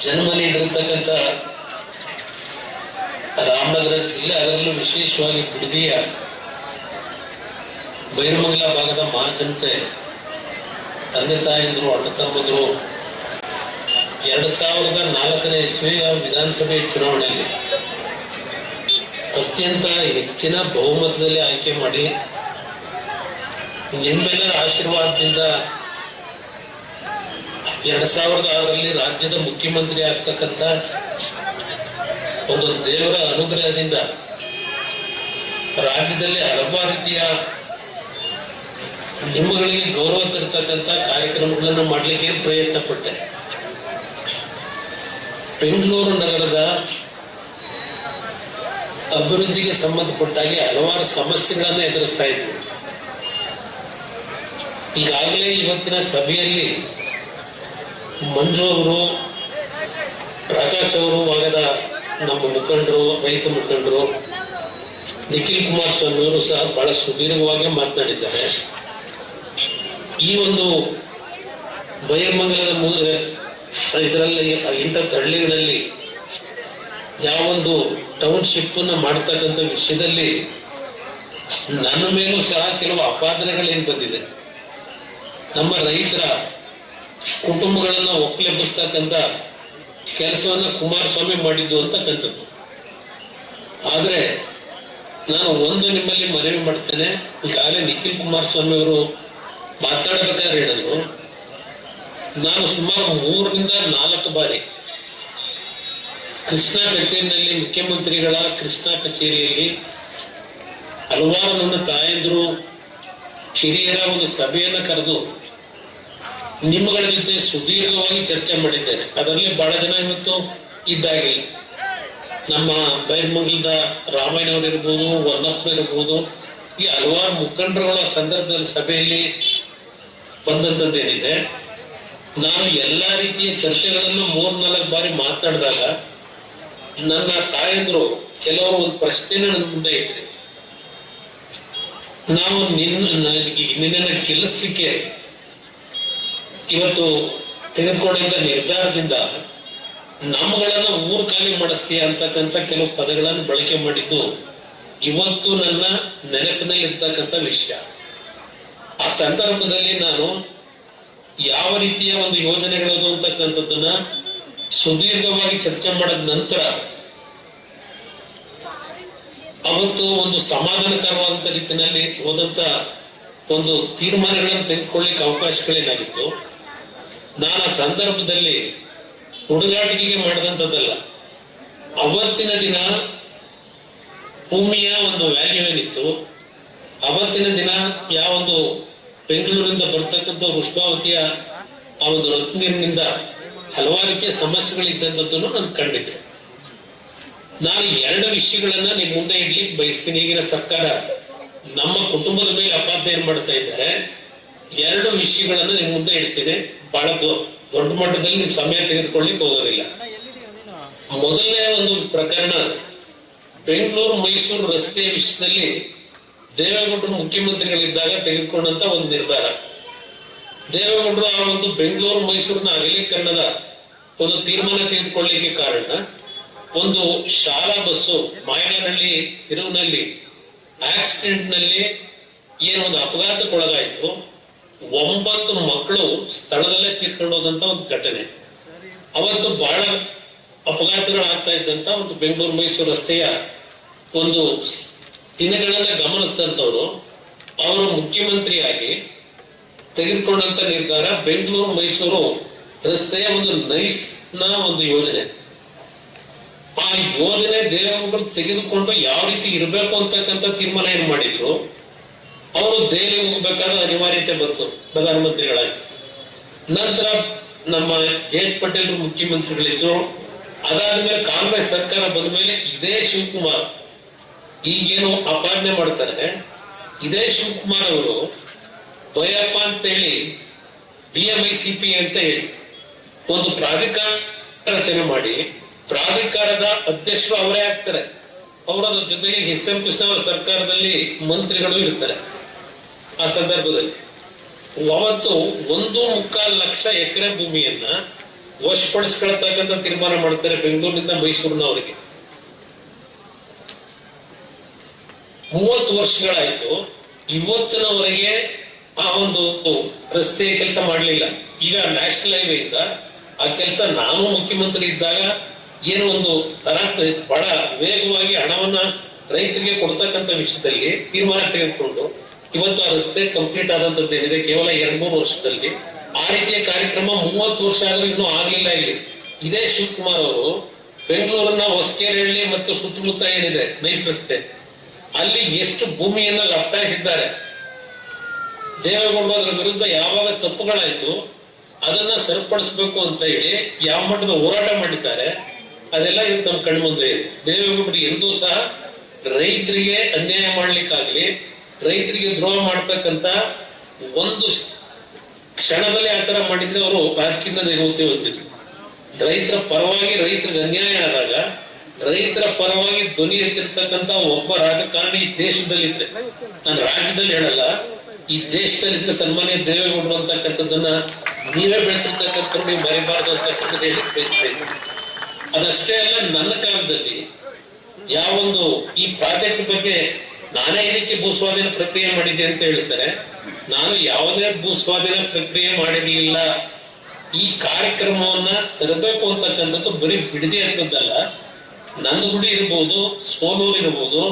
ಜನ್ಮ ನೀಡಿರ್ತಕ್ಕಂಥ ರಾಮನಗರ ಜಿಲ್ಲೆ, ಅದರಲ್ಲೂ ವಿಶೇಷವಾಗಿ ಬಿಡದಿಯ ಬೈರಮಂಗಲ ಭಾಗದ ಮಹಾಜನತೆ, ತಂದೆ ತಾಯಂದ್ರು, ಅಣ್ಣ ತಮ್ಮಂದ್ರು 2004ನೇ ಇಸ್ವಿಯ ವಿಧಾನಸಭೆ ಚುನಾವಣೆಯಲ್ಲಿ ಅತ್ಯಂತ ಹೆಚ್ಚಿನ ಬಹುಮತದಲ್ಲಿ ಆಯ್ಕೆ ಮಾಡಿ ನಿಮ್ಮೆಲ್ಲರ ಆಶೀರ್ವಾದದಿಂದ 2006ರಲ್ಲಿ ರಾಜ್ಯದ ಮುಖ್ಯಮಂತ್ರಿ ಆಗ್ತಕ್ಕಂಥ ಒಂದು ದೇವರ ಅನುಗ್ರಹದಿಂದ ರಾಜ್ಯದಲ್ಲಿ ಹಲವಾರು ರೀತಿಯ ನಿಮ್ಮಗಳಿಗೆ ಗೌರವ ತರತಕ್ಕಂಥ ಕಾರ್ಯಕ್ರಮಗಳನ್ನು ಮಾಡಲಿಕ್ಕೆ ಪ್ರಯತ್ನ ಪಟ್ಟೆ. ಬೆಂಗಳೂರು ನಗರದ ಅಭಿವೃದ್ಧಿಗೆ ಸಂಬಂಧಪಟ್ಟಾಗಿ ಹಲವಾರು ಸಮಸ್ಯೆಗಳನ್ನು ಎದುರಿಸ್ತಾ ಇದ್ವಿ. ಈಗಾಗಲೇ ಇವತ್ತಿನ ಸಭೆಯಲ್ಲಿ ಮಂಜು ಅವರು, ಪ್ರಕಾಶ್ ಅವರು, ಭಾಗದ ನಮ್ಮ ಮುಖಂಡರು, ರೈತ ಮುಖಂಡರು, ನಿಖಿಲ್ ಕುಮಾರಸ್ವಾಮಿ ಅವರು ಸಹ ಬಹಳ ಸುದೀರ್ಘವಾಗಿ ಮಾತನಾಡಿದ್ದಾರೆ. ಈ ಒಂದು ಬೈರಮಂಗಲದ ಇದರಲ್ಲಿ 8 ಹಳ್ಳಿಗಳಲ್ಲಿ ಯಾವೊಂದು ಟೌನ್ಶಿಪ್ ಮಾಡ್ತಕ್ಕಂಥ ವಿಷಯದಲ್ಲಿ ನನ್ನ ಮೇಲೂ ಸಹ ಕೆಲವು ಅಪಾದನೆಗಳೇನು ಬಂದಿದೆ. ನಮ್ಮ ರೈತರ ಕುಟುಂಬಗಳನ್ನ ಒಕ್ಕಲೆಬ್ಬಿಸ್ತಕ್ಕಂಥ ಕೆಲಸವನ್ನ ಕುಮಾರಸ್ವಾಮಿ ಮಾಡಿದ್ದು ಅಂತಕ್ಕಂಥದ್ದು. ಆದ್ರೆ ನಾನು ಒಂದು ನಿಮ್ಮಲ್ಲಿ ಮನವಿ ಮಾಡ್ತೇನೆ. ಈಗಾಗಲೇ ನಿಖಿಲ್ ಕುಮಾರಸ್ವಾಮಿ ಅವರು ಮಾತಾಡಬೇಕಾದ್ರೆ ಹೇಳಿದ್ರು, ನಾನು ಸುಮಾರು 3 ರಿಂದ 4 ಬಾರಿ ಕೃಷ್ಣಾ ಕಚೇರಿಯಲ್ಲಿ, ಮುಖ್ಯಮಂತ್ರಿಗಳ ಕೃಷ್ಣಾ ಕಚೇರಿಯಲ್ಲಿ ಹಲವಾರು ನನ್ನ ತಾಯಂದ್ರು, ಹಿರಿಯರ ಒಂದು ಸಭೆಯನ್ನ ಕರೆದು ನಿಮ್ಮಗಳ ಜೊತೆ ಸುದೀರ್ಘವಾಗಿ ಚರ್ಚೆ ಮಾಡಿದ್ದೇನೆ. ಅದರಲ್ಲಿ ಬಹಳ ಜನ ಇವತ್ತು ಇದ್ದಾಗಿಲ್ಲ. ನಮ್ಮ ಬೈರಮಂಗಲದ ರಾಮಯ್ಯನವರಿರ್ಬೋದು, ಹೊನ್ನಪ್ಪನವರಿರ್ಬೋದು, ಈ ಹಲವಾರು ಮುಖಂಡರುಗಳ ಸಂದರ್ಭದಲ್ಲಿ ಸಭೆಯಲ್ಲಿ ಬಂದಂತದ್ದೇನಿದೆ. ನಾನು ಎಲ್ಲಾ ರೀತಿಯ ಚರ್ಚೆಗಳನ್ನು 3-4 ಬಾರಿ ಮಾತನಾಡಿದಾಗ ನನ್ನ ತಾಯಂದ್ರು ಕೆಲವರು ಒಂದು ಪ್ರಶ್ನೆನ ನನ್ನ ಮುಂದೆ ಇಟ್ಟರೆ, ನಾವು ನಿನ್ನನ್ನು ಗೆಲ್ಲಿಸ್ಲಿಕ್ಕೆ ಇವತ್ತು ತೆಗೆದುಕೊಂಡ ನಿರ್ಧಾರದಿಂದ ನಮ್ಮಗಳನ್ನ ಊರು ಖಾಲಿ ಮಾಡಿಸ್ತೀಯ ಅಂತಕ್ಕಂಥ ಕೆಲವು ಪದಗಳನ್ನು ಬಳಕೆ ಮಾಡಿದ್ದು ಇವತ್ತು ನನ್ನ ನೆನಪಿನಲ್ಲಿ ಇರ್ತಕ್ಕಂಥ ವಿಷಯ. ಆ ಸಂದರ್ಭದಲ್ಲಿ ನಾನು ಯಾವ ರೀತಿಯ ಒಂದು ಯೋಜನೆಗಳು ಅಂತಕ್ಕಂಥದ್ದನ್ನ ಸುದೀರ್ಘವಾಗಿ ಚರ್ಚೆ ಮಾಡಿದ ನಂತರ ಅವತ್ತು ಒಂದು ಸಮಾಧಾನಕರವಾದಂತ ರೀತಿಯಲ್ಲಿ ಹೋದಂತ ಒಂದು ತೀರ್ಮಾನಗಳನ್ನು ತೆಗೆದುಕೊಳ್ಳಿಕ್ಕೆ ಅವಕಾಶಗಳೇನಾಗಿತ್ತು. ನಾನು ಆ ಸಂದರ್ಭದಲ್ಲಿ ಹುಡುಗಾಟಿಕೆಗೆ ಮಾಡಿದಂಥದ್ದಲ್ಲ. ಅವತ್ತಿನ ದಿನ ಭೂಮಿಯ ಒಂದು ವ್ಯಾಲ್ಯೂ ಏನಿತ್ತು, ಅವತ್ತಿನ ದಿನ ಯಾವೊಂದು ಬೆಂಗಳೂರಿಂದ ಬರ್ತಕ್ಕಂಥ ವೃಷಭಾವತಿಯ ಆ ಒಂದು ರತ್ನೀರಿನಿಂದ ಹಲವಾರು ರೀತಿಯ ಸಮಸ್ಯೆಗಳಿದ್ದಂಥದ್ದನ್ನು ನಾನು ಕಂಡಿದ್ದೆ. ನಾನು 2 ವಿಷಯಗಳನ್ನ ನಿಮ್ಮ ಮುಂದೆ ಇಡ್ಲಿಕ್ಕೆ ಬಯಸ್ತೀನಿ. ಈಗಿನ ಸರ್ಕಾರ ನಮ್ಮ ಕುಟುಂಬದ ಮೇಲೆ ಅಪಾದನೆ ಏನ್ ಮಾಡ್ತಾ ಇದ್ದಾರೆ, 2 ವಿಷಯಗಳನ್ನ ನಿಮ್ಮ ಮುಂದೆ ಇಡ್ತೀನಿ. ಬಹಳ ದೊಡ್ಡ ಮಟ್ಟದಲ್ಲಿ ನಿಮ್ ಸಮಯ ತೆಗೆದುಕೊಳ್ಳಿಕ್ಕೆ ಹೋಗೋದಿಲ್ಲ. ಮೊದಲನೇ ಒಂದು ಪ್ರಕರಣ, ಬೆಂಗಳೂರು ಮೈಸೂರು ರಸ್ತೆ ವಿಷಯದಲ್ಲಿ ದೇವೇಗೌಡರು ಮುಖ್ಯಮಂತ್ರಿಗಳಿದ್ದಾಗ ತೆಗೆದುಕೊಂಡಂತ ಒಂದು ನಿರ್ಧಾರ. ದೇವೇಗೌಡರು ಆ ಒಂದು ಬೆಂಗಳೂರು ಮೈಸೂರಿನ ಅಗಲೀಕರಣದ ಒಂದು ತೀರ್ಮಾನ ತೆಗೆದುಕೊಳ್ಳಿಕ್ಕೆ ಕಾರಣ, ಒಂದು ಶಾಲಾ ಬಸ್ಸು ಮಾಯನಹಳ್ಳಿ ತಿರುವಿನಲ್ಲಿ ಆಕ್ಸಿಡೆಂಟ್ ನಲ್ಲಿ ಏನೊಂದು ಅಪಘಾತಕ್ಕೊಳಗಾಯ್ತು. 9 ಮಕ್ಕಳು ಸ್ಥಳದಲ್ಲೇ ತೀರ್ಕೊಂಡು ಹೋದಂತ ಒಂದು ಘಟನೆ. ಅವತ್ತು ಬಹಳ ಅಪಘಾತಗಳಾಗ್ತಾ ಇದ್ದಂತ ಒಂದು ಬೆಂಗಳೂರು ಮೈಸೂರು ರಸ್ತೆಯ ಒಂದು ದಿನಗಳನ್ನ ಗಮನಿಸಿದಂಥವ್ರು ಅವರು ಮುಖ್ಯಮಂತ್ರಿಯಾಗಿ ತೆಗೆದುಕೊಂಡಂತ ನಿರ್ಧಾರ ಬೆಂಗಳೂರು ಮೈಸೂರು ರಸ್ತೆಯ ಒಂದು ನೈಸ್ನ ಒಂದು ಯೋಜನೆ. ಆ ಯೋಜನೆ ದೇವೇಗೌಡರು ತೆಗೆದುಕೊಂಡು ಯಾವ ರೀತಿ ಇರಬೇಕು ಅಂತಕ್ಕಂಥ ತೀರ್ಮಾನ ಏನ್ ಮಾಡಿದ್ರು. ಅವರು ದೆಹಲಿ ಹೋಗ್ಬೇಕಾದ ಅನಿವಾರ್ಯತೆ ಬಂತು ಪ್ರಧಾನಮಂತ್ರಿಗಳಾಗಿ. ನಂತರ ನಮ್ಮ ಜಯಂತ್ ಪಟೇಲ್ ಮುಖ್ಯಮಂತ್ರಿಗಳಿದ್ರು. ಅದಾದ್ಮೇಲೆ ಕಾಂಗ್ರೆಸ್ ಸರ್ಕಾರ ಬಂದ ಮೇಲೆ ಇದೇ ಶಿವಕುಮಾರ್ ಈಗೇನು ಅಪಾದನೆ ಮಾಡ್ತಾರೆ, ಇದೇ ಶಿವಕುಮಾರ್ ಅವರು ಭಯಪ್ಪ ಅಂತೇಳಿ DMICP ಅಂತ ಹೇಳಿ ಒಂದು ಪ್ರಾಧಿಕಾರ ರಚನೆ ಮಾಡಿ ಪ್ರಾಧಿಕಾರದ ಅಧ್ಯಕ್ಷರು ಅವರೇ ಆಗ್ತಾರೆ. ಅವರ ಜೊತೆಗೆ SM ಕೃಷ್ಣ ಅವರ ಸರ್ಕಾರದಲ್ಲಿ ಮಂತ್ರಿಗಳು ಇರ್ತಾರೆ. ಆ ಸಂದರ್ಭದಲ್ಲಿ ಅವತ್ತು 1.25 ಲಕ್ಷ ಎಕರೆ ಭೂಮಿಯನ್ನ ವಶಪಡಿಸ್ಕೊಳ್ತಕ್ಕಂಥ ತೀರ್ಮಾನ ಮಾಡ್ತಾರೆ ಬೆಂಗಳೂರಿನಿಂದ ಮೈಸೂರಿನವರಿಗೆ. 30 ವರ್ಷಗಳಾಯ್ತು, ಇವತ್ತಿನವರೆಗೆ ಆ ಒಂದು ರಸ್ತೆ ಕೆಲಸ ಮಾಡಲಿಲ್ಲ. ಈಗ ನ್ಯಾಷನಲ್ ಹೈವೇ ಇಂದ ಆ ಕೆಲಸ ನಾನು ಮುಖ್ಯಮಂತ್ರಿ ಇದ್ದಾಗ ಏನೋ ಒಂದು ತರ ಬಹಳ ವೇಗವಾಗಿ ಹಣವನ್ನ ರೈತರಿಗೆ ಕೊಡ್ತಕ್ಕಂಥ ವಿಷಯದಲ್ಲಿ ತೀರ್ಮಾನ ತೆಗೆದುಕೊಂಡು ಇವತ್ತು ಆ ರಸ್ತೆ ಕಂಪ್ಲೀಟ್ ಆದಂತದ್ದೇನಿದೆ ಕೇವಲ 2-3 ವರ್ಷದಲ್ಲಿ. ಆ ರೀತಿಯ ಕಾರ್ಯಕ್ರಮ 30 ವರ್ಷ ಆದ್ರೂ ಇನ್ನೂ ಆಗ್ಲಿಲ್ಲ. ಇಲ್ಲಿ ಇದೇ ಶಿವಕುಮಾರ್ ಅವರು ಬೆಂಗಳೂರಿನ ಹೊಸಕೆರೆಹಳ್ಳಿ ಮತ್ತು ಸುತ್ತಮುತ್ತ ಏನಿದೆ ನೈಸ್ ರಸ್ತೆ, ಅಲ್ಲಿ ಎಷ್ಟು ಭೂಮಿಯನ್ನ ಲಪ್ಟಾಯಿಸಿದ್ದಾರೆ. ದೇವೇಗೌಡ ಅದರ ವಿರುದ್ಧ ಯಾವಾಗ ತಪ್ಪುಗಳಾಯ್ತು ಅದನ್ನ ಸರಿಪಡಿಸ್ಬೇಕು ಅಂತ ಹೇಳಿ ಯಾವ ಮಟ್ಟದ ಹೋರಾಟ ಮಾಡಿದ್ದಾರೆ ಅದೆಲ್ಲ ಇವತ್ತು ನಮ್ಮ ಕಣ್ಮುಂದೆ ಇದೆ. ದೇವೇಗೌಡರು ಎಂದೂ ಸಹ ರೈತರಿಗೆ ಅನ್ಯಾಯ ಮಾಡ್ಲಿಕ್ಕಾಗ್ಲಿ, ರೈತರಿಗೆ ದ್ರೋಹ ಮಾಡ್ತಕ್ಕಂತ ಒಂದು ಕ್ಷಣದಲ್ಲಿ ಆತರ ಮಾಡಿದ್ರೆ ಅವರು ರಾಜಕೀಯದಿಂದ ನಿವೃತ್ತಿ ಹೊಂದಿದ್ರು. ರೈತರ ಪರವಾಗಿ ರೈತರಿಗೆ ಅನ್ಯಾಯ ಆದಾಗ ರೈತರ ಪರವಾಗಿ ಧ್ವನಿ ಎತ್ತಿರ್ತಕ್ಕಂತ ಒಬ್ಬ ರಾಜಕಾರಣಿ ಈ ದೇಶದಲ್ಲಿದ್ರೆ, ನಾನು ರಾಜ್ಯದಲ್ಲಿ ಹೇಳಲ್ಲ, ಈ ದೇಶದಲ್ಲಿದ್ರೆ ಸನ್ಮಾನ್ಯ ದೇವೇಗೌಡರು ಅಂತಕ್ಕಂಥದ್ದನ್ನ ನೀವೇ ಬೆಳೆಸಿರ್ತಕ್ಕಂಥ ನೀವು ಮರಿಬಾರದು ಅಂತಕ್ಕಂಥದ್ದು ಹೇಳಿ ಬಯಸ್ಬೇಕು. ಅದಷ್ಟೇ ಅಲ್ಲ, ನನ್ನ ಕಾಲದಲ್ಲಿ ಯಾವೊಂದು ಈ ಪ್ರಾಜೆಕ್ಟ್ ಬಗ್ಗೆ ನಾನೇ ಏನಕ್ಕೆ ಭೂಸ್ವಾಧೀನ ಪ್ರಕ್ರಿಯೆ ಮಾಡಿದ್ದೆ ಅಂತ ಹೇಳ್ತಾರೆ, ನಾನು ಯಾವುದೇ ಭೂಸ್ವಾಧೀನ ಪ್ರಕ್ರಿಯೆ ಮಾಡಿರ್ಲಿಲ್ಲ. ಈ ಕಾರ್ಯಕ್ರಮವನ್ನ ತರಬೇಕು ಅಂತಕ್ಕಂಥದ್ದು ಬರೀ ಬಿಡದಿ ಹತ್ರದ್ದಲ್ಲ, ನಂದಗುಡಿ ಇರ್ಬೋದು, ಸೋಲೂರು ಇರ್ಬೋದು,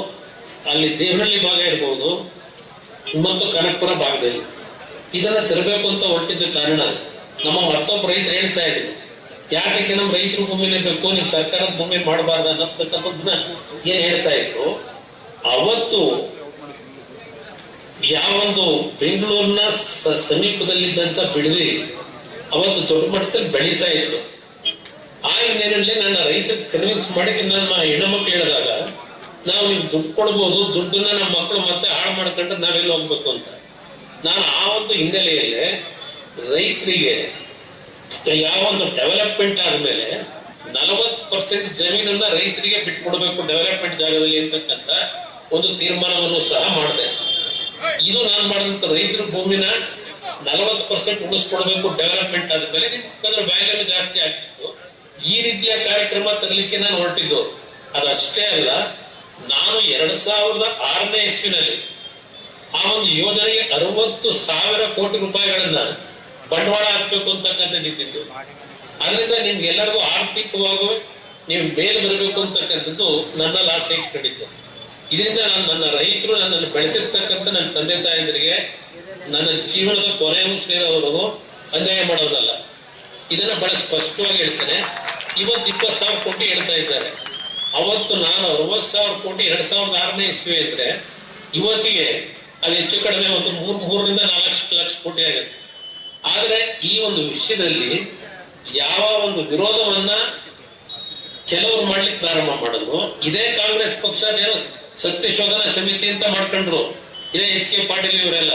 ಅಲ್ಲಿ ದೇವನಹಳ್ಳಿ ಭಾಗ ಇರ್ಬೋದು ಮತ್ತು ಕನಕಪುರ ಭಾಗದಲ್ಲಿ ಇದನ್ನ ತರಬೇಕು ಅಂತ ಹೊರಟಿದ್ದ ಕಾರಣ ನಮ್ಮ ಮತ್ತೊಬ್ಬ ರೈತರು ಹೇಳ್ತಾ ಇದ್ರು, ಯಾಕೆ ನಮ್ಮ ರೈತರು ಭೂಮಿನೇ ಬೇಕು, ನೀವು ಸರ್ಕಾರದ ಭೂಮಿ ಮಾಡಬಾರ್ದು ಅನ್ನತಕ್ಕಂಥದ್ದನ್ನ ಏನ್ ಹೇಳ್ತಾ ಇದ್ರು. ಅವತ್ತು ಯಾವೊಂದು ಬೆಂಗಳೂರಿನ ಸಮೀಪದಲ್ಲಿದ್ದಂತ ಬಿಡದಿ ಅವತ್ತು ದೊಡ್ಡ ಮಟ್ಟದಲ್ಲಿ ಬೆಳೀತಾ ಇತ್ತು. ಆ ಹಿನ್ನೆಲೆಯಲ್ಲಿ ನನ್ನ ರೈತ ಕನ್ವಿನ್ಸ್ ಮಾಡಿ ನನ್ನ ಹೆಣ್ಣುಮಕ್ಳು ಹೇಳಿದಾಗ, ನಾವು ನೀವು ದುಡ್ಡು ಕೊಡ್ಬೋದು, ದುಡ್ಡನ್ನ ನಮ್ಮ ಮಕ್ಕಳು ಮತ್ತೆ ಹಾಳು ಮಾಡ್ಕೊಂಡ್ರೆ ನಾವೆಲ್ಲ ಹೋಗ್ಬೇಕು ಅಂತ. ನಾನು ಆ ಒಂದು ಹಿನ್ನೆಲೆಯಲ್ಲಿ ರೈತರಿಗೆ ಯಾವೊಂದು ಡೆವಲಪ್ಮೆಂಟ್ ಆದ್ಮೇಲೆ 40% ಜಮೀನನ್ನ ರೈತರಿಗೆ ಬಿಟ್ಕೊಡ್ಬೇಕು ಡೆವಲಪ್ಮೆಂಟ್ ಜಾಗದಲ್ಲಿ ಅಂತಕ್ಕಂಥ ಒಂದು ತೀರ್ಮಾನವನ್ನು ಸಹ ಮಾಡಿದೆ. ಇದು ನಾನು ಮಾಡಿದಂತ ರೈತರ ಭೂಮಿನ 40% ಉಳಿಸ್ಕೊಡ್ಬೇಕು ಡೆವಲಪ್ಮೆಂಟ್ ಆದ್ಮೇಲೆ, ನಿಮ್ಗೆ ವ್ಯಾಲ್ಯೂ ಜಾಸ್ತಿ ಆಗ್ತಿತ್ತು. ಈ ರೀತಿಯ ಕಾರ್ಯಕ್ರಮ ತರಲಿಕ್ಕೆ ನಾನು ಹೊರಟಿದ್ದು. ಅದಷ್ಟೇ ಅಲ್ಲ, ನಾನು 2006ನೇ ಇಸ್ವಿನಲ್ಲಿ ಆ ಒಂದು ಯೋಜನೆಗೆ 60,000 ಕೋಟಿ ರೂಪಾಯಿಗಳನ್ನ ಬಂಡವಾಳ ಹಾಕ್ಬೇಕು ಅಂತಕ್ಕಂಥದ್ದು ಇದ್ದಿತ್ತು. ಅದರಿಂದ ನಿಮ್ಗೆಲ್ಲರಿಗೂ ಆರ್ಥಿಕವಾಗಿ ನೀವು ಮೇಲೆ ಬರಬೇಕು ಅಂತಕ್ಕಂಥದ್ದು ನನ್ನ ಆಸೆ ಇಟ್ಕೊಂಡಿತ್ತು. ಇದರಿಂದ ನಾನು ನನ್ನ ರೈತರು ನನ್ನನ್ನು ಬೆಳೆಸಿರ್ತಕ್ಕಂಥ ನನ್ನ ತಂದೆ ತಾಯಂದಿರಿಗೆ ನನ್ನ ಜೀವನದ ಕೊನೆಯ ಸೇರೋವರೆಗೂ ಅನ್ಯಾಯ ಮಾಡೋದಲ್ಲ. ಇದನ್ನ ಬಹಳ ಸ್ಪಷ್ಟವಾಗಿ ಹೇಳ್ತೇನೆ. ಇವತ್ತು 20,000 ಕೋಟಿ ಹೇಳ್ತಾ ಇದ್ದಾರೆ. ಅವತ್ತು ನಾನು 60,000 ಕೋಟಿ 2006ನೇ ಇಸ್ವಿ ಅಂದ್ರೆ ಇವತ್ತಿಗೆ ಅದು ಹೆಚ್ಚು ಕಡಿಮೆ ಒಂದು 3-4 ಲಕ್ಷ ಕೋಟಿ ಆಗುತ್ತೆ. ಆದ್ರೆ ಈ ಒಂದು ವಿಷಯದಲ್ಲಿ ಯಾವ ಒಂದು ವಿರೋಧವನ್ನ ಕೆಲವರು ಮಾಡ್ಲಿಕ್ಕೆ ಪ್ರಾರಂಭ ಮಾಡಿದ್ರು. ಇದೇ ಕಾಂಗ್ರೆಸ್ ಪಕ್ಷ ಏನೋ ಸತ್ಯಶೋಧನಾ ಸಮಿತಿ ಅಂತ ಮಾಡ್ಕೊಂಡ್ರು, ಇದೇ HK ಪಾಟೀಲ್ ಇವರೆಲ್ಲ.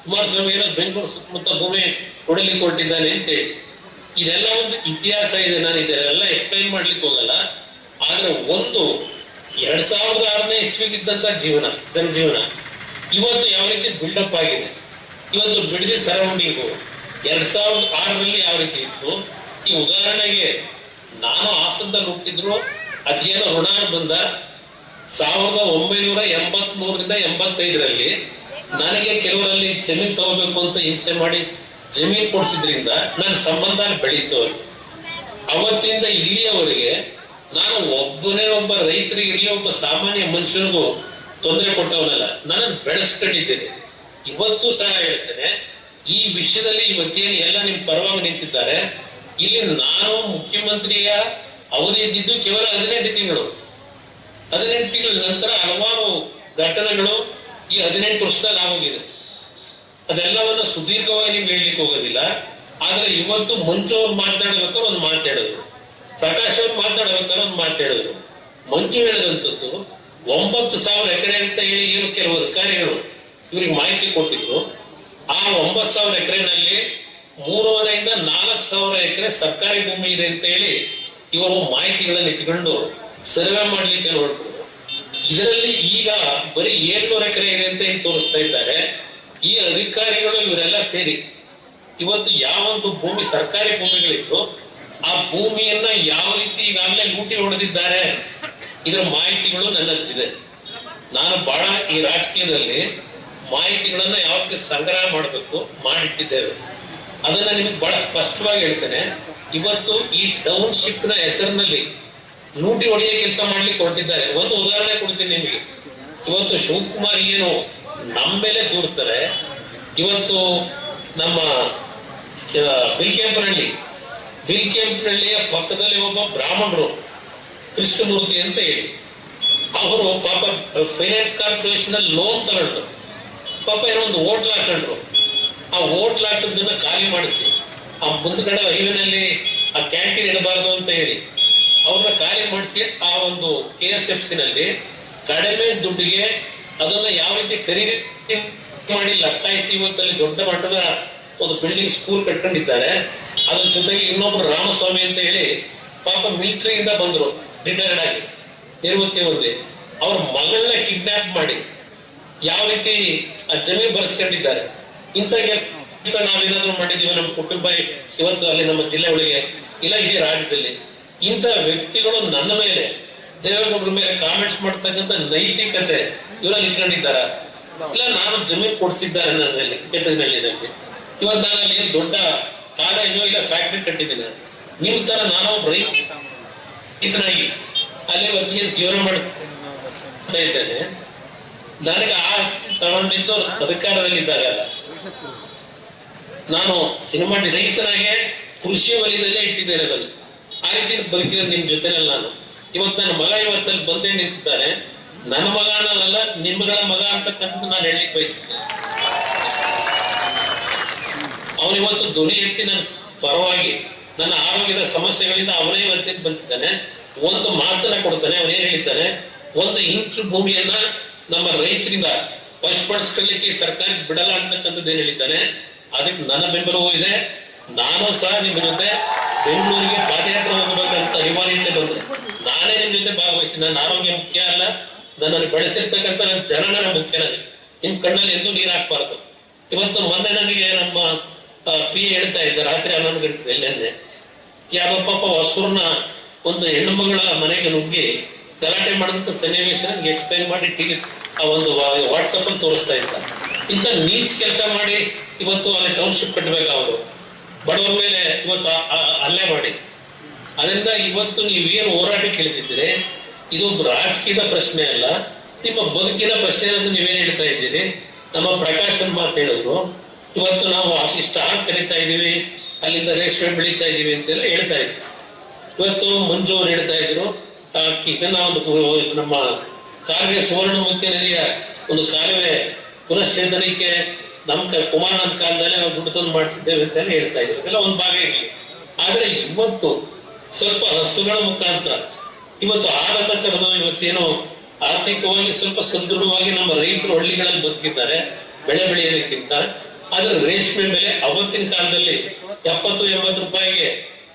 ಕುಮಾರಸ್ವಾಮಿ ಏನೋ ಬೆಂಗಳೂರು ಸುತ್ತಮುತ್ತ ಭೂಮಿ ಕೊಡಲಿಕ್ಕೆ ಕೊಟ್ಟಿದ್ದಾನೆ ಅಂತ ಹೇಳಿ. ಇದೆಲ್ಲ ಒಂದು ಇತಿಹಾಸ ಇದೆ, ನಾನು ಇದೆಲ್ಲ ಎಕ್ಸ್ಪ್ಲೈನ್ ಮಾಡ್ಲಿಕ್ಕೆ ಹೋಗಲ್ಲ. ಆದ್ರೆ ಒಂದು 2006ನೇ ಇಸ್ವಿಗಿದ್ದಂತ ಜೀವನ, ಜನಜೀವನ ಇವತ್ತು ಯಾವ ರೀತಿ ಬಿಲ್ಡಪ್ ಆಗಿದೆ. ಇವತ್ತು ಬಿಡದಿ ಸರೌಂಡಿಂಗು 2006ರಲ್ಲಿ ಯಾವ ರೀತಿ ಇತ್ತು. ಈ ಉದಾಹರಣೆಗೆ ನಾನು ಹಾಸನದಲ್ಲಿ ಹುಟ್ಟಿದ್ರು, ಅದೇನೋ ಋಣ ಬಂದ 1983ರಿಂದ 85ರಲ್ಲಿ ನನಗೆ ಕೆಲವರಲ್ಲಿ ಜಮೀನ್ ತಗೋಬೇಕು ಅಂತ ಹಿಂಸೆ ಮಾಡಿ ಜಮೀನ್ ಕೊಡ್ಸಿದ್ರಿಂದ ನನ್ನ ಸಂಬಂಧ ಬೆಳೀತು. ಅವತ್ತಿಂದ ಇಲ್ಲಿಯವರೆಗೆ ನಾನು ಒಬ್ಬ ರೈತರಿಗೆ ಇರಲಿ, ಒಬ್ಬ ಸಾಮಾನ್ಯ ಮನುಷ್ಯನಿಗೂ ತೊಂದರೆ ಕೊಟ್ಟವನಲ್ಲ, ನಾನು ಬೆಳೆಸ್ಕೊಂಡಿದ್ದೇನೆ. ಇವತ್ತು ಸಹ ಹೇಳ್ತೇನೆ, ಈ ವಿಷಯದಲ್ಲಿ ಇವತ್ತೇನು ಎಲ್ಲ ನಿಮ್ ಪರವಾಗಿ ನಿಂತಿದ್ದಾರೆ. ಇಲ್ಲಿ ನಾನು ಮುಖ್ಯಮಂತ್ರಿಯ ಅವಧಿ ಇದ್ದಿದ್ದು ಕೇವಲ 15 ತಿಂಗಳು. 15 ತಿಂಗಳ ನಂತರ ಹಲವಾರು ಘಟನೆಗಳು ಈ 18 ವರ್ಷದಲ್ಲಿ ಆಗೋಗಿದೆ. ಅದೆಲ್ಲವನ್ನ ಸುದೀರ್ಘವಾಗಿ ನೀವು ಹೇಳಲಿಕ್ಕೆ ಹೋಗೋದಿಲ್ಲ. ಆದ್ರೆ ಇವತ್ತು ಮಂಜು ಅವ್ರು ಮಾತನಾಡ್ಬೇಕಾದ್ರೆ ಒಂದು ಮಾತಾಡಿದ್ರು, ಪ್ರಕಾಶ್ ಅವ್ರು ಮಾತನಾಡ್ಬೇಕಾದ್ರೆ ಒಂದು ಮಾತಾಡಿದ್ರು. ಮಂಜು ಹೇಳಿದಂಥದ್ದು 9,000 ಎಕರೆ ಅಂತ ಹೇಳಿ ಏನು ಕೆಲವು ಅಧಿಕಾರಿಗಳು ಇವ್ರಿಗೆ ಮಾಹಿತಿ ಕೊಟ್ಟಿದ್ರು. ಆ 9,000 ಎಕರೆನಲ್ಲಿ 3,500ರಿಂದ 4,000 ಎಕರೆ ಸರ್ಕಾರಿ ಭೂಮಿ ಇದೆ ಅಂತ ಹೇಳಿ ಇವರು ಮಾಹಿತಿಗಳನ್ನು ಇಟ್ಕೊಂಡು ಸರ್ವೆ ಮಾಡ್ಲಿಕ್ಕೆ ಹೊರಟರು. ಇದರಲ್ಲಿ ಈಗ ಬರೀ 700 ಎಕರೆ ಇದೆ ಅಂತ ಹಿಂಗ್ ತೋರಿಸ್ತಾ ಇದ್ದಾರೆ. ಈ ಅಧಿಕಾರಿಗಳು ಇವರೆಲ್ಲ ಸೇರಿ ಇವತ್ತು ಯಾವೊಂದು ಭೂಮಿ ಸರ್ಕಾರಿ ಭೂಮಿಗಳಿತ್ತು ಆ ಭೂಮಿಯನ್ನ ಯಾವ ರೀತಿ ಈಗಾಗಲೇ ಲೂಟಿ ಹೊಡೆದಿದ್ದಾರೆ ಇದರ ಮಾಹಿತಿಗಳು ನನ್ನ ಹತ್ರ ಇದೆ. ನಾನು ಬಹಳ ಈ ರಾಜಕೀಯದಲ್ಲಿ ಮಾಹಿತಿಗಳನ್ನ ಯಾವ ರೀತಿ ಸಂಗ್ರಹ ಮಾಡಬೇಕು ಮಾಡಿಟ್ಟಿದ್ದೇವೆ. ಅದನ್ನ ನಿಮ್ಗೆ ಬಹಳ ಸ್ಪಷ್ಟವಾಗಿ ಹೇಳ್ತೇನೆ. ಇವತ್ತು ಈ ಟೌನ್ಶಿಪ್ ನ ಹೆಸರಿನಲ್ಲಿ ಲೂಟಿ ಹೊಡೆಯ ಕೆಲಸ ಮಾಡ್ಲಿಕ್ಕೆ ಹೊರಟಿದ್ದಾರೆ. ಒಂದು ಉದಾಹರಣೆ ಕೊಡ್ತೀನಿ ನಿಮಗೆ. ಇವತ್ತು ಶಿವಕುಮಾರ್ ಏನು ನಮ್ಮ ಮೇಲೆ ದೂರ್ತಾರೆ. ಇವತ್ತು ನಮ್ಮ ಬಿಲ್ಕೆಂಪನಹಳ್ಳಿಯ ಪಕ್ಕದಲ್ಲಿ ಒಬ್ಬ ಬ್ರಾಹ್ಮಣರು ಕೃಷ್ಣಮೂರ್ತಿ ಅಂತ ಹೇಳಿ ಅವರು ಪಾಪ ಫೈನಾನ್ಸ್ ಕಾರ್ಪೊರೇಷನ್ ಅಲ್ಲಿ ಲೋನ್ ತಗೊಂಡ್ರು. ಪಾಪ ಏನೋ ಒಂದು ಹೋಟ್ಲ್ ಹಾಕೊಂಡ್ರು. ಆ ಹೋಟ್ಲ್ ಹಾಕಿದ್ದನ್ನ ಖಾಲಿ ಮಾಡಿಸಿ ಆ ಮುಂದ್ಗಡೆ ಹೈವೇನಲ್ಲಿ ಆ ಕ್ಯಾಂಟೀನ್ ಇಡಬಾರ್ದು ಅಂತ ಹೇಳಿ ಅವ್ರನ್ನ ಖಾಲಿ ಮಾಡಿಸಿ ಆ ಒಂದು KSFC ನಲ್ಲಿ ಕಡಿಮೆ ದುಡ್ಡಿಗೆ ಅದನ್ನ ಯಾವ ರೀತಿ ಖರೀದಿ ಮಾಡಿ ಲತ್ತಾಯಿಸಿ ಇವತ್ತಲ್ಲಿ ದೊಡ್ಡ ಮಟ್ಟದ ಒಂದು ಬಿಲ್ಡಿಂಗ್ ಸ್ಕೂಲ್ ಕಟ್ಕೊಂಡಿದ್ದಾರೆ. ಅದ್ರ ಜೊತೆಗೆ ಇನ್ನೊಬ್ರು ರಾಮಸ್ವಾಮಿ ಅಂತ ಹೇಳಿ ಪಾಪ ಮಿಲಿಟರಿಯಿಂದ ಬಂದ್ರು, ರಿಟೈರ್ಡ್ ಆಗಿ ನಿವೃತ್ತಿ ಹೊಂದಿ. ಅವ್ರ ಮಗಳನ್ನ ಕಿಡ್ನಾಪ್ ಮಾಡಿ ಯಾವ ರೀತಿ ಆ ಜಮೀನು ಬರ್ಸ್ಕೊಂಡಿದ್ದಾರೆ. ಇಂಥ ಕೆಲಸ ನಾವೇನಾದ್ರೂ ಮಾಡಿದೀವಿ ನಮ್ಮ ಕುಟುಂಬ ಇವತ್ತು ಅಲ್ಲಿ ನಮ್ಮ ಜಿಲ್ಲೆ ಒಳಗೆ ಇಲ್ಲ ಇಡೀ ರಾಜ್ಯದಲ್ಲಿ ಇಂಥ ವ್ಯಕ್ತಿಗಳು ನನ್ನ ಮೇಲೆ ದೇವೇಗೌಡರ ಮೇಲೆ ಕಾಮೆಂಟ್ಸ್ ಮಾಡ್ತಕ್ಕಂಥ ನೈತಿಕತೆ ಇವರಲ್ಲಿ ಇಟ್ಕೊಂಡಿದ್ದಾರ? ಇಲ್ಲ ನಾನು ಜಮೀನು ಕೊಡ್ಸಿದ್ದಾರೆ ನನ್ನಲ್ಲಿ ಕೆಟ್ಟದಲ್ಲಿ ನನಗೆ. ಇವತ್ತು ನಾನು ಅಲ್ಲಿ ದೊಡ್ಡ ಕಾಲೇಜು ಇಲ್ಲ ಫ್ಯಾಕ್ಟ್ರಿ ಕಟ್ಟಿದ್ದೀನಿ. ನಿಮ್ ತರ ನಾನು ರೈತನಾಗಿ ಅಲ್ಲಿ ಇವತ್ತಿಗೆ ಜೀವನ ಮಾಡ್ತಾ ಇದ್ದೇನೆ. ನನಗೆ ಆ ಆಸ್ತಿ ತಗೊಂಡಿದ್ದು ಅಧಿಕಾರದಲ್ಲಿದ್ದಾಗ ನಾನು ಸಿನಿಮಾ ರೈತನಾಗೆ ಕೃಷಿ ವಲಯದಲ್ಲೇ ಇಟ್ಟಿದ್ದೇನೆ. ಅದನ್ನು ಆ ರೀತಿ ಬದುಕಿದ ನಿಮ್ ಜೊತೆನಲ್ಲಿ ನಾನು ಇವತ್ತು ನನ್ನ ಮಗ ಇವತ್ತಲ್ಲಿ ಬಂದೇ ನಿಂತಿದ್ದಾನೆ. ನನ್ನ ಮಗ ಅನ್ನೋದಲ್ಲ ನಿಮ್ಗಳ ಮಗ ಅಂತಕ್ಕಂಥ ನಾನು ಹೇಳಲಿಕ್ಕೆ ಬಯಸ್ತೇನೆ. ಅವನು ಇವತ್ತು ಧ್ವನಿ ಎತ್ತಿ ನನ್ನ ಪರವಾಗಿ ನನ್ನ ಆರೋಗ್ಯದ ಸಮಸ್ಯೆಗಳಿಂದ ಅವನೇ ಇವತ್ತಿಗೆ ಬಂದಿದ್ದಾನೆ. ಒಂದು ಮಾತನ್ನ ಕೊಡ್ತಾನೆ. ಅವನೇನ್ ಹೇಳಿದ್ದಾನೆ, ಒಂದು ಇಂಚು ಭೂಮಿಯನ್ನ ನಮ್ಮ ರೈತರಿಂದ ವಶಪಡಿಸ್ಕೊಳ್ಳಿಕ್ಕೆ ಸರ್ಕಾರಕ್ಕೆ ಬಿಡಲ್ಲ ಅಂತಕ್ಕಂಥದ್ದು ಏನ್ ಹೇಳಿದ್ದಾನೆ. ಅದಕ್ಕೆ ನನ್ನ ಬೆಂಬಲವೂ ಇದೆ. ನಾನು ಸಹ ನಿಮ್ ಜೊತೆ ಬೆಂಗಳೂರಿಗೆ ಪಾದಯಾತ್ರೆ ಹೋಗಬೇಕಂತ ಅನಿವಾರ್ಯತೆ ಬಂದ್ರೆ ನಾನೇ ನಿಮ್ ಜೊತೆ ಭಾಗವಹಿಸಿ. ನನ್ನ ಆರೋಗ್ಯ ಮುಖ್ಯ ಅಲ್ಲ, ನನ್ನನ್ನು ಬೆಳೆಸಿರ್ತಕ್ಕಂಥ ನನ್ನ ಜನನ ಮುಖ್ಯ. ನನಗೆ ನಿಮ್ ಕಣ್ಣಲ್ಲಿ ಎಂದೂ ನೀರ್ ಹಾಕ್ಬಾರ್ದು. ಇವತ್ತು ಮೊನ್ನೆ ನನಗೆ ನಮ್ಮ PA ಹೇಳ್ತಾ ಇದ್ದ ರಾತ್ರಿ 11 ಗಂಟೆಯಲ್ಲಿ ಯಾವ ಪಾಪ ಹೊಸೂರ್ನ ಒಂದು ಹೆಣ್ಣು ಮಗಳ ಮನೆಗೆ ನುಗ್ಗಿ ಗಲಾಟೆ ಮಾಡಿದಂತ ಸನ್ನಿವೇಶ ನನಗೆ ಎಕ್ಸ್ಪ್ಲೈನ್ ಮಾಡಿ ಆ ಒಂದು ವಾಟ್ಸಪ್ ಅಲ್ಲಿ ತೋರಿಸ್ತಾ ಇದ್ದ. ಇಂಥ ನೀಚ್ ಕೆಲಸ ಮಾಡಿ ಇವತ್ತು ಅಲ್ಲಿ ಟೌನ್ಶಿಪ್ ಕಟ್ಟಬೇಕು. ಅವರು ಬಡವರ ಮೇಲೆ ಇವತ್ತು ಹಲ್ಲೆ ಮಾಡಿ. ಅದರಿಂದ ಇವತ್ತು ನೀವೇನು ಹೋರಾಟ ಕೇಳ್ತಿದ್ದೀರಿ ಇದು ರಾಜಕೀಯದ ಪ್ರಶ್ನೆ ಅಲ್ಲ, ನಿಮ್ಮ ಬದುಕಿನ ಪ್ರಶ್ನೆ ಅಂತ ನೀವೇನ್ ಹೇಳ್ತಾ ಇದ್ದೀರಿ. ನಮ್ಮ ಪ್ರಕಾಶ್ ಒಂದು ಮಾತು ಹೇಳಿದ್ರು, ಇವತ್ತು ನಾವು ಇಷ್ಟ ಕರೀತಾ ಇದೀವಿ, ಅಲ್ಲಿಂದ ರೇಷ್ಮೆ ಬೆಳೀತಾ ಇದೀವಿ ಅಂತೆಲ್ಲ ಹೇಳ್ತಾ ಇದ್ರು. ಇವತ್ತು ಮಂಜು ಅವ್ರು ಹೇಳ್ತಾ ಇದ್ರು ಇದನ್ನ ಒಂದು ನಮ್ಮ ಕಾಲುವೆ ಸುವರ್ಣಮುಖಿ ನದಿಯ ಒಂದು ಕಾಲುವೆ ಪುನಶ್ಚೇತನಕ್ಕೆ ನಮ್ಮ ಕುಮಾರಣ್ಣನ ಕಾಲದಲ್ಲಿ ನಾವು ದುಡ್ಡು ತಂದು ಮಾಡಿಸಿದ್ದೇವೆ ಅಂತ ಹೇಳ್ತಾ ಇದ್ರು. ಎಲ್ಲ ಒಂದು ಭಾಗ ಇರಲಿ. ಆದ್ರೆ ಇವತ್ತು ಸ್ವಲ್ಪ ಹಸುಗಳ ಮುಖಾಂತರ ಇವತ್ತು ಆರಂಭ ಕರೆದು ಇವತ್ತೇನೋ ಆರ್ಥಿಕವಾಗಿ ಸ್ವಲ್ಪ ಸದೃಢವಾಗಿ ನಮ್ಮ ರೈತರು ಹಳ್ಳಿಗಳಲ್ಲಿ ಬದುಕಿದ್ದಾರೆ ಬೆಳೆ ಬೆಳೆಯೋದಕ್ಕಿಂತ. ಆದ್ರೆ ರೇಷ್ಮೆ ಬೆಲೆ ಅವತ್ತಿನ ಕಾಲದಲ್ಲಿ 70-80 ರೂಪಾಯಿಗೆ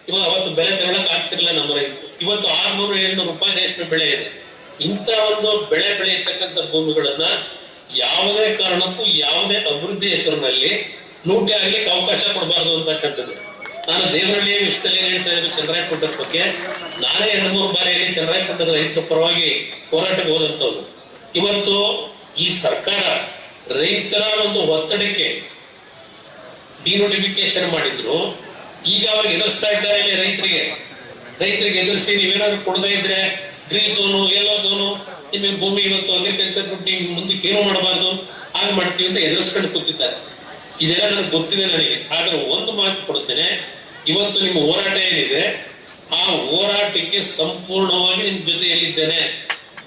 ಇವಾಗ ಅವತ್ತು ಬೆಲೆ ತಗೊಳಕ್ ಆಗ್ತಿರ್ಲಿಲ್ಲ ನಮ್ಮ ರೈತರು. ಇವತ್ತು 600-700 ರೂಪಾಯಿ ರೇಷ್ಮೆ ಬೆಳೆ ಇದೆ. ಇಂಥ ಒಂದು ಬೆಳೆ ಬೆಳೆಯತಕ್ಕಂಥ ಭೂಮಿಗಳನ್ನ ಯಾವುದೇ ಕಾರಣಕ್ಕೂ ಯಾವುದೇ ಅಭಿವೃದ್ಧಿ ಹೆಸರಿನಲ್ಲಿ ಲೂಟಿ ಆಗ್ಲಿಕ್ಕೆ ಅವಕಾಶ ಕೊಡಬಾರ್ದು ಅಂತಕ್ಕಂಥದ್ದು. ನಾನು ದೇವರಳ್ಳಿಯ ವಿಷಯದಲ್ಲಿ ಏನ್ ಹೇಳ್ತಾ ಇದ್ದೀನಿ ಚಂದ್ರಾಯಪಟ್ಟಣದ ಬಗ್ಗೆ, ನಾನೇ 2-3 ಬಾರಿಯಲ್ಲಿ ಚಂದ್ರಾಯಪಟ್ಟಣದ ರೈತರ ಪರವಾಗಿ ಹೋರಾಟಕ್ಕೆ ಹೋದಂತವ್ರು. ಇವತ್ತು ಈ ಸರ್ಕಾರ ರೈತರ ಒಂದು ಒತ್ತಡಕ್ಕೆ ಡಿನೋಟಿಫಿಕೇಶನ್ ಮಾಡಿದ್ರು. ಈಗ ಅವಾಗ ಎದುರಿಸ್ತಾ ಇದ್ದಾರೆ ಇಲ್ಲಿ ರೈತರಿಗೆ ಎದುರಿಸಿ ನೀವೇನಾದ್ರು ಕೊಡದೇ ಇದ್ರೆ ಗ್ರೀನ್ ಝೋನು ಯೆಲ್ಲೋ ಝೋನು ನಿಮಗೆ ಭೂಮಿ ಇವತ್ತು ಅಗ್ರಿಕಲ್ಚರ್ ದುಡ್ಡಿ ಮುಂದಕ್ಕೆ ಏನು ಮಾಡಬಾರ್ದು ಹಾಗೆ ಮಾಡ್ತೀವಿ ಅಂತ ಎದುರಿಸ್ಕೊಂಡು ಕೂತಿದ್ದಾರೆ. ಇದೆಲ್ಲ ನನಗೆ ಗೊತ್ತಿದೆ ನನಗೆ. ಆದ್ರೆ ಒಂದು ಮಾತು ಕೊಡ್ತೇನೆ, ಇವತ್ತು ನಿಮ್ಮ ಹೋರಾಟ ಏನಿದೆ ಆ ಹೋರಾಟಕ್ಕೆ ಸಂಪೂರ್ಣವಾಗಿ ನಿಮ್ ಜೊತೆಯಲ್ಲಿದ್ದೇನೆ.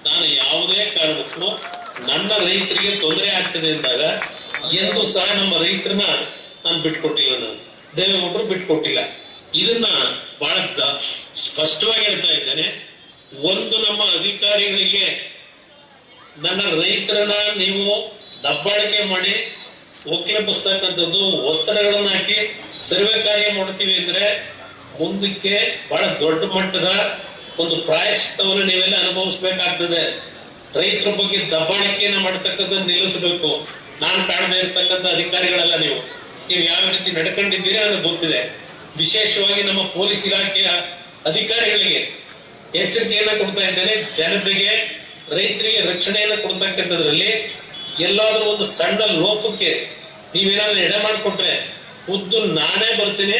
ನಾನು ಯಾವುದೇ ಕಾರಣಕ್ಕೂ ನನ್ನ ರೈತರಿಗೆ ತೊಂದರೆ ಆಗ್ತದೆ ಅಂದಾಗ ಎಂದು ಸಹ ನಮ್ಮ ರೈತರನ್ನ ನಾನು ಬಿಟ್ಕೊಟ್ಟಿಲ್ಲ. ನಾನು ದೇವೇಗೌಡರು ಬಿಟ್ಕೊಟ್ಟಿಲ್ಲ. ಇದನ್ನ ಬಹಳ ಸ್ಪಷ್ಟವಾಗಿ ಹೇಳ್ತಾ ಇದ್ದೇನೆ. ಒಂದು ನಮ್ಮ ಅಧಿಕಾರಿಗಳಿಗೆ ನನ್ನ ರೈತರನ್ನ ನೀವು ದಬ್ಬಾಳಿಕೆ ಮಾಡಿ ಒಕ್ಕಲೆಬ್ಬಿಸ್ತಕ್ಕಂಥದ್ದು ಒತ್ತಡಗಳನ್ನ ಹಾಕಿ ಸರ್ವೆ ಕಾರ್ಯ ಮಾಡ್ತೀವಿ ಅಂದ್ರೆ ಮುಂದಕ್ಕೆ ಬಹಳ ದೊಡ್ಡ ಮಟ್ಟದ ಒಂದು ಪ್ರಾಯಶ್ಚಿತ್ತವನ್ನು ನೀವೆಲ್ಲ ಅನುಭವಿಸ್ಬೇಕಾಗ್ತದೆ. ರೈತರ ಬಗ್ಗೆ ದಬ್ಬಾಳಿಕೆಯನ್ನ ಮಾಡ್ತಕ್ಕಂಥದ್ದು ನಿಲ್ಲಿಸಬೇಕು. ನಾನು ಕಾಣದೇ ಇರ್ತಕ್ಕಂಥ ಅಧಿಕಾರಿಗಳಲ್ಲ ನೀವು ಯಾವ ರೀತಿ ನಡ್ಕೊಂಡಿದ್ದೀರಿ ನನಗೆ ಗೊತ್ತಿದೆ. ವಿಶೇಷವಾಗಿ ನಮ್ಮ ಪೊಲೀಸ್ ಇಲಾಖೆಯ ಅಧಿಕಾರಿಗಳಿಗೆ ಎಚ್ಚರಿಕೆಯನ್ನ ಕೊಡ್ತಾ ಇದ್ದೇನೆ. ಜನತೆಗೆ, ರೈತರಿಗೆ ರಕ್ಷಣೆಯನ್ನ ಕೊಡ್ತಕ್ಕಂಥದ್ರಲ್ಲಿ ಎಲ್ಲಾದ್ರೂ ಒಂದು ಸಣ್ಣ ಲೋಪಕ್ಕೆ ನೀವೇನಾದ್ರೂ ಎಡೆ ಮಾಡಿಕೊಟ್ರೆ ಖುದ್ದು ನಾನೇ ಬರ್ತೀನಿ,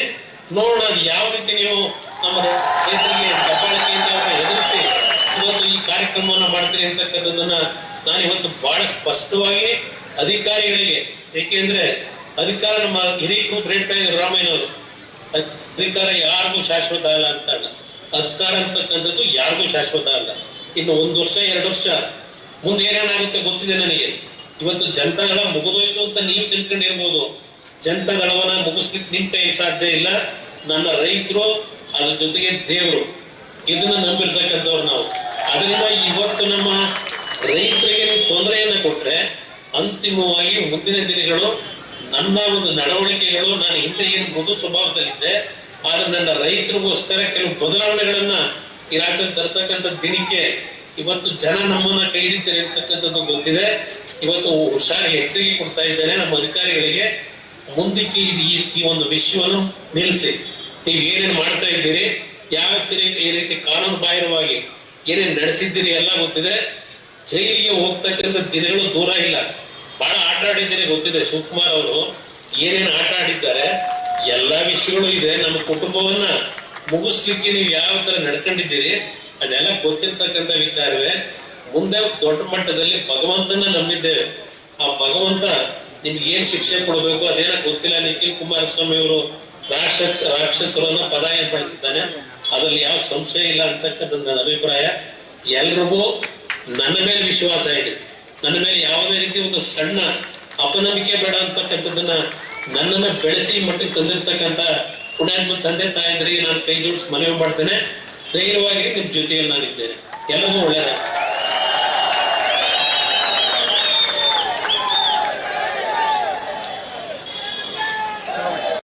ನೋಡೋಣ ಯಾವ ರೀತಿ ನೀವು ನಮ್ಮ ರೈತರಿಗೆ ದಬ್ಬಾಳಿಕೆಯಿಂದ ಎದುರಿಸಿ ಇವತ್ತು ಈ ಕಾರ್ಯಕ್ರಮವನ್ನು ಮಾಡ್ತೀರಿ ಅಂತಕ್ಕಂಥದ್ದನ್ನ ನಾನು ಇವತ್ತು ಬಹಳ ಸ್ಪಷ್ಟವಾಗಿ ಅಧಿಕಾರಿಗಳಿಗೆ, ಏಕೆಂದ್ರೆ ಅಧಿಕಾರ ನಮ್ಮ ಹಿರಿಯರು ಹೇಳ್ತಾ ಇದ್ರು ರಾಮಯ್ಯನವರು, ಅಧಿಕಾರ ಯಾರಿಗೂ ಶಾಶ್ವತ ಅಲ್ಲ ಅಂತ. ಅಧಿಕಾರ ಅಂತಕ್ಕಂಥದ್ದು ಯಾರಿಗೂ ಶಾಶ್ವತ ಅಲ್ಲ. ಇನ್ನು 1 ವರ್ಷ 2 ವರ್ಷ ಮುಂದೆ ಏನೇನಾಗುತ್ತೆ ಗೊತ್ತಿದೆ ನನಗೆ. ಇವತ್ತು ಜನತಾದಳ ಮುಗಿದೋಯ್ತು ಅಂತ ನೀವು ತಿಳ್ಕೊಂಡಿರ್ಬೋದು. ಜನತಾದಳವನ್ನ ಮುಗಿಸ್ಲಿಕ್ಕೆ ನಿಮ್ ಕೈ ಸಾಧ್ಯ ಇಲ್ಲ. ನನ್ನ ರೈತರು, ಅದ್ರ ಜೊತೆಗೆ ದೇವರು, ಇದನ್ನ ನಂಬಿರ್ತಕ್ಕಂಥವ್ರು ನಾವು. ಅದರಿಂದ ಇವತ್ತು ನಮ್ಮ ರೈತರಿಗೆ ನೀವು ತೊಂದರೆಯನ್ನ ಕೊಟ್ರೆ ಅಂತಿಮವಾಗಿ ಮುಂದಿನ ದಿನಗಳು ನನ್ನ ಒಂದು ನಡವಳಿಕೆಗಳು, ನಾನು ಹಿಂದೆ ಏನು ಮೃದು ಸ್ವಭಾವದಲ್ಲಿದ್ದೆ, ಆದ್ರೆ ನನ್ನ ರೈತರಿಗೋಸ್ಕರ ಕೆಲವು ಬದಲಾವಣೆಗಳನ್ನ ಈ ರಾಜ್ಯದಲ್ಲಿ ತರ್ತಕ್ಕಂಥ ದಿನಕ್ಕೆ ಇವತ್ತು ಜನ ನಮ್ಮನ್ನ ಕೈ ಹಿಡಿತಾರೆ ಅಂತಕ್ಕಂಥದ್ದು ಗೊತ್ತಿದೆ. ಇವತ್ತು ಹುಷಾರಿಗೆ ಎಚ್ಚರಿಕೆ ಕೊಡ್ತಾ ಇದ್ದೇನೆ ನಮ್ಮ ಅಧಿಕಾರಿಗಳಿಗೆ. ಮುಂದಕ್ಕೆ ಈ ಒಂದು ವಿಷಯವನ್ನು ನಿಲ್ಲಿಸಿ, ನೀವು ಏನೇನು ಮಾಡ್ತಾ ಇದ್ದೀರಿ, ಯಾವ ರೀತಿ ಕಾನೂನು ಬಾಹಿರವಾಗಿ ಏನೇನು ನಡೆಸಿದ್ದೀರಿ ಎಲ್ಲ ಗೊತ್ತಿದೆ. ಜೈಲಿಗೆ ಹೋಗ್ತಕ್ಕಂಥ ದಿನಗಳು ದೂರ ಇಲ್ಲ. ಬಹಳ ಆಟ ಆಡಿದ್ದೀರಿ ಗೊತ್ತಿದೆ. ಶಿವಕುಮಾರ್ ಅವರು ಏನೇನು ಆಟ ಆಡಿದ್ದಾರೆ ಎಲ್ಲಾ ವಿಷಯಗಳು ಇದೆ. ನಮ್ಮ ಕುಟುಂಬವನ್ನ ಮುಗಿಸ್ಲಿಕ್ಕೆ ನೀವು ಯಾವ ತರ ನಡ್ಕೊಂಡಿದ್ದೀರಿ ಅದೆಲ್ಲ ಗೊತ್ತಿರ್ತಕ್ಕಂಥ ವಿಚಾರವೇ. ಮುಂದೆ ದೊಡ್ಡ ಮಟ್ಟದಲ್ಲಿ ಭಗವಂತನ ನಂಬಿದ್ದೇವೆ. ಆ ಭಗವಂತ ನಿಮ್ಗೆ ಏನ್ ಶಿಕ್ಷೆ ಕೊಡ್ಬೇಕು ಅದೇನ ಗೊತ್ತಿಲ್ಲ. ನಿಖಿಲ್ ಕುಮಾರಸ್ವಾಮಿ ಅವರು ರಾಕ್ಷಸರನ್ನ ಪದಾಯ ಬಳಸಿದ್ದಾನೆ, ಅದ್ರಲ್ಲಿ ಯಾವ ಸಂಶಯ ಇಲ್ಲ ಅಂತಕ್ಕಂಥ ನನ್ನ ಅಭಿಪ್ರಾಯ. ಎಲ್ರಿಗೂ ನನ್ನ ಮೇಲೆ ವಿಶ್ವಾಸ ಇದೆ. ನನ್ನ ಮೇಲೆ ಯಾವುದೇ ರೀತಿ ಒಂದು ಸಣ್ಣ ಅಪನಂಬಿಕೆ ಬೇಡ ಅಂತಕ್ಕಂಥದ್ದನ್ನ ನನ್ನನ್ನ ಬೆಳೆಸಿ ಮಟ್ಟಿಗೆ ತಂದಿರ್ತಕ್ಕಂಥ ಪುಣ್ಯಾತ್ಮ ತಂದೆ ತಾಯಂದ್ರಿಗೆ ನಾನು ಕೈ ಜೋಡಿಸಿ ಮನವಿ ಮಾಡ್ತೇನೆ. ಧೈರ್ಯವಾಗಿ ನಿಮ್ ಜೊತೆಯಲ್ಲಿ ನಾನಿದ್ದೇನೆ. ಎಲ್ಲರಿಗೂ ಒಳ್ಳೆಯದ.